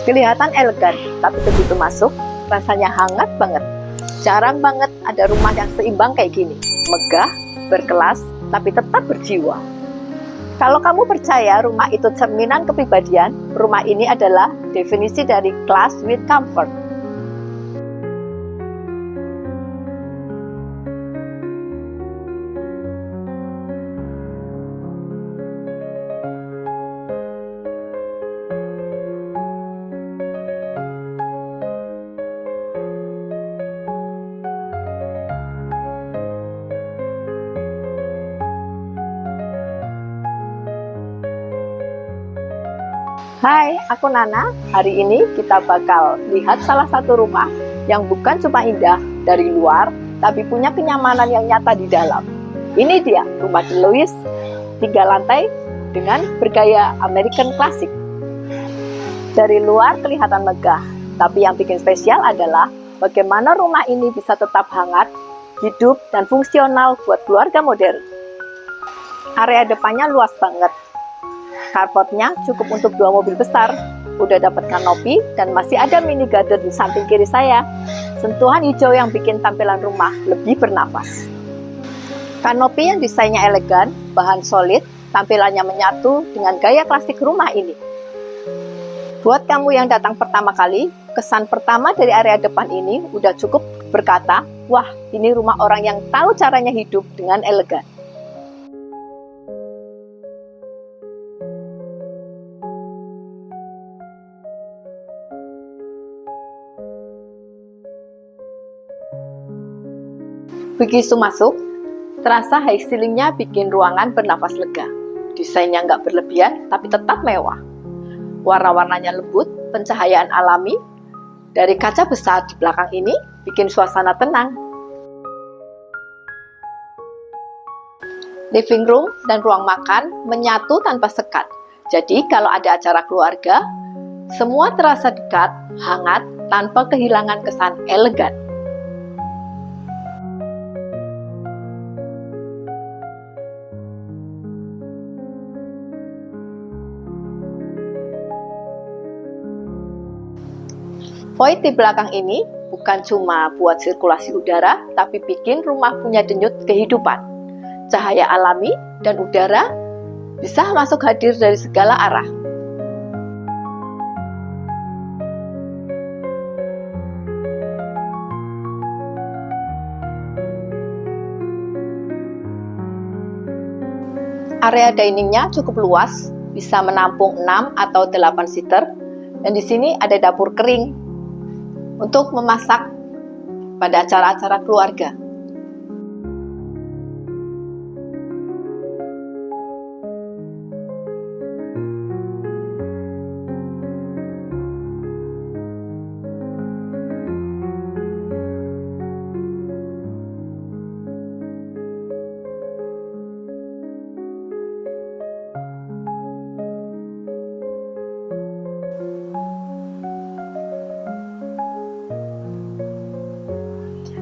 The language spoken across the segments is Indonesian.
Kelihatan elegan, tapi begitu masuk, rasanya hangat banget. Jarang banget ada rumah yang seimbang kayak gini. Megah, berkelas, tapi tetap berjiwa. Kalau kamu percaya rumah itu cerminan kepribadian, rumah ini adalah definisi dari class with comfort. Hai, aku Nana. Hari ini kita bakal lihat salah satu rumah yang bukan cuma indah dari luar, tapi punya kenyamanan yang nyata di dalam. Ini dia, rumah DeLuise, 3 lantai dengan bergaya American Classic. Dari luar kelihatan megah, tapi yang bikin spesial adalah bagaimana rumah ini bisa tetap hangat, hidup, dan fungsional buat keluarga modern. Area depannya luas banget. Carportnya cukup untuk 2 mobil besar, udah dapat kanopi, dan masih ada mini garden di samping kiri saya. Sentuhan hijau yang bikin tampilan rumah lebih bernafas. Kanopi yang desainnya elegan, bahan solid, tampilannya menyatu dengan gaya klasik rumah ini. Buat kamu yang datang pertama kali, kesan pertama dari area depan ini udah cukup berkata, wah, ini rumah orang yang tahu caranya hidup dengan elegan. Begitu masuk, terasa high ceilingnya bikin ruangan bernafas lega. Desainnya nggak berlebihan, tapi tetap mewah. Warna-warnanya lembut, pencahayaan alami. Dari kaca besar di belakang ini, bikin suasana tenang. Living room dan ruang makan menyatu tanpa sekat. Jadi kalau ada acara keluarga, semua terasa dekat, hangat, tanpa kehilangan kesan elegan. Void di belakang ini bukan cuma buat sirkulasi udara, tapi bikin rumah punya denyut kehidupan. Cahaya alami dan udara bisa masuk hadir dari segala arah. Area diningnya cukup luas, bisa menampung 6 atau 8 seater, dan di sini ada dapur kering untuk memasak pada acara-acara keluarga.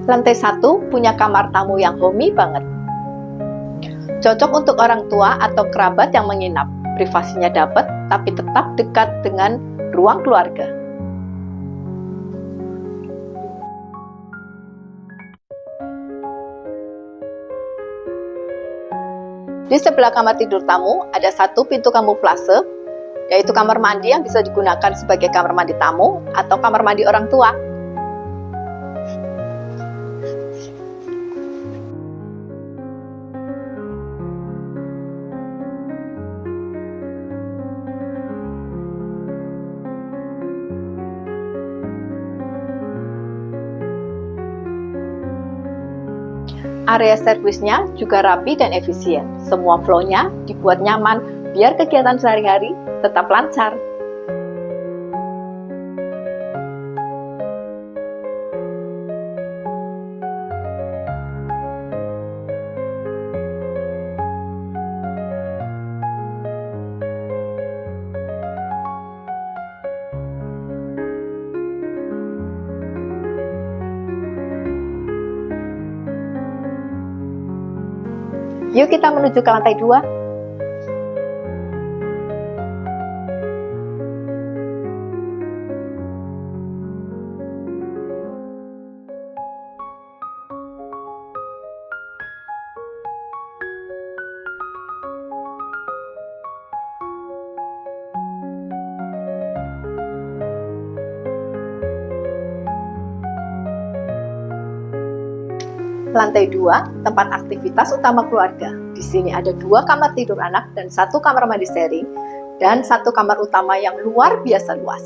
Lantai 1 punya kamar tamu yang homey banget. Cocok untuk orang tua atau kerabat yang menginap. Privasinya dapat, tapi tetap dekat dengan ruang keluarga. Di sebelah kamar tidur tamu ada 1 pintu kamuflase, yaitu kamar mandi yang bisa digunakan sebagai kamar mandi tamu atau kamar mandi orang tua. Area servisnya juga rapi dan efisien. Semua flow-nya dibuat nyaman biar kegiatan sehari-hari tetap lancar. Yuk kita menuju ke lantai 2. Lantai 2, tempat aktivitas utama keluarga. Di sini ada 2 kamar tidur anak dan 1 kamar mandi sharing, dan 1 kamar utama yang luar biasa luas.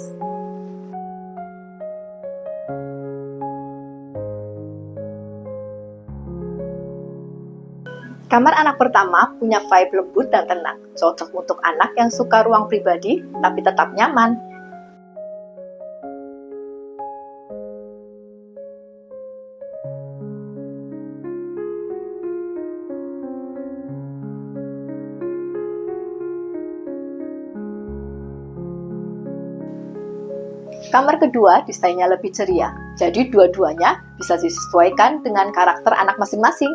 Kamar anak pertama punya vibe lembut dan tenang, cocok untuk anak yang suka ruang pribadi tapi tetap nyaman. Kamar kedua desainnya lebih ceria, jadi dua-duanya bisa disesuaikan dengan karakter anak masing-masing.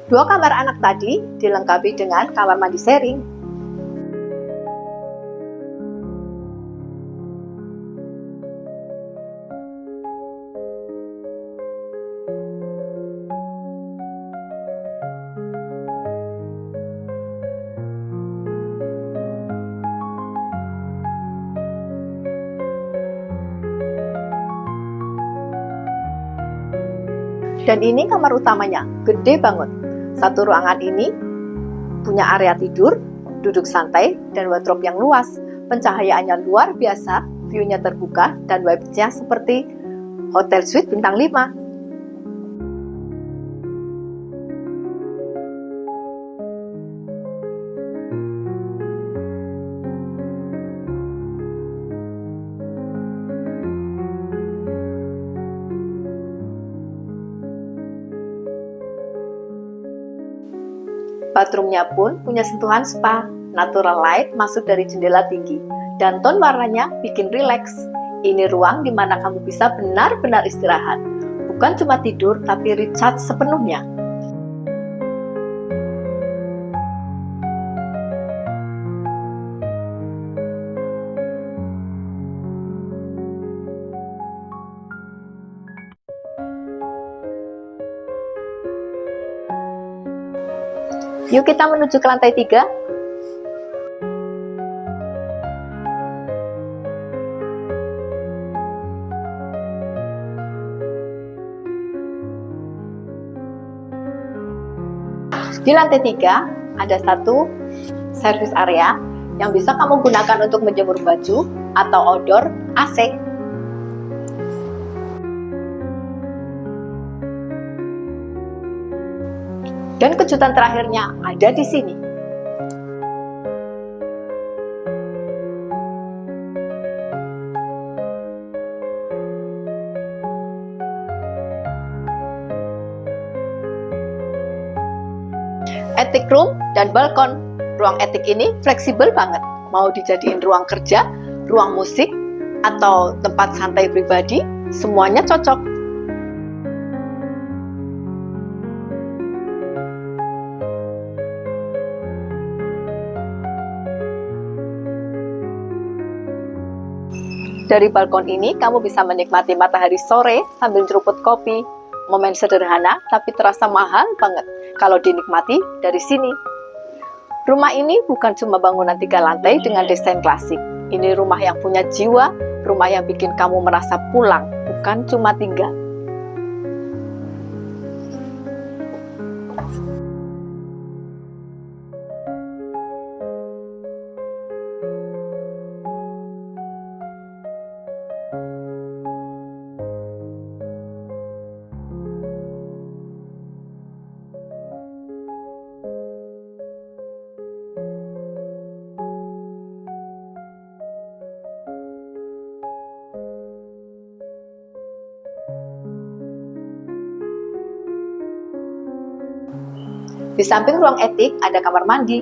Dua kamar anak tadi dilengkapi dengan kamar mandi sharing. Dan ini kamar utamanya, gede banget. Satu ruangan ini punya area tidur, duduk santai, dan wardrobe yang luas. Pencahayaannya luar biasa, view-nya terbuka, dan vibes-nya seperti hotel suite bintang 5. Bathroomnya pun punya sentuhan spa, natural light masuk dari jendela tinggi, dan tone warnanya bikin rileks. Ini ruang di mana kamu bisa benar-benar istirahat, bukan cuma tidur tapi recharge sepenuhnya. Yuk kita menuju ke lantai 3. Di lantai 3 ada satu service area yang bisa kamu gunakan untuk menjemur baju atau outdoor AC. Dan kejutan terakhirnya ada di sini. Attic room dan balkon. Ruang attic ini fleksibel banget. Mau dijadiin ruang kerja, ruang musik, atau tempat santai pribadi, semuanya cocok. Dari balkon ini, kamu bisa menikmati matahari sore sambil nyeruput kopi. Momen sederhana, tapi terasa mahal banget kalau dinikmati dari sini. Rumah ini bukan cuma bangunan 3 lantai dengan desain klasik. Ini rumah yang punya jiwa, rumah yang bikin kamu merasa pulang, bukan cuma tinggal. Di samping ruang etik ada kamar mandi.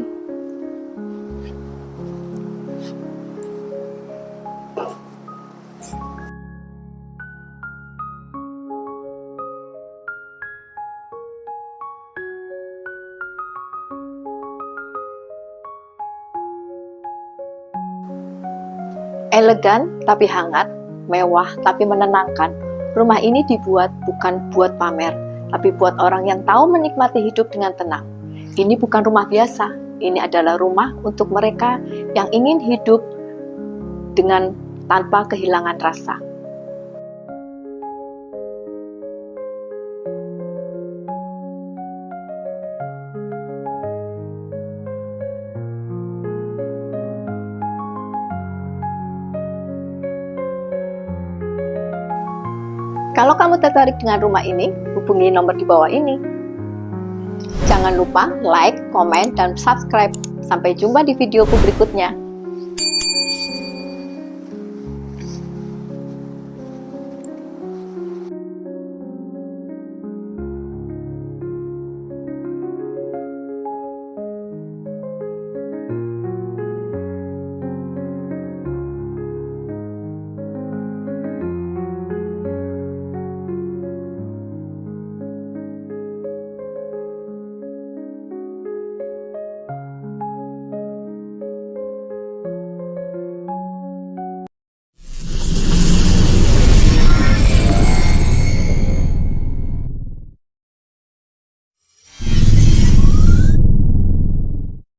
Elegan tapi hangat, mewah tapi menenangkan. Rumah ini dibuat bukan buat pamer, tapi buat orang yang tahu menikmati hidup dengan tenang. Ini bukan rumah biasa, ini adalah rumah untuk mereka yang ingin hidup dengan tanpa kehilangan rasa. Kalau kamu tertarik dengan rumah ini, hubungi nomor di bawah ini. Jangan lupa like, komen, dan subscribe. Sampai jumpa di videoku berikutnya.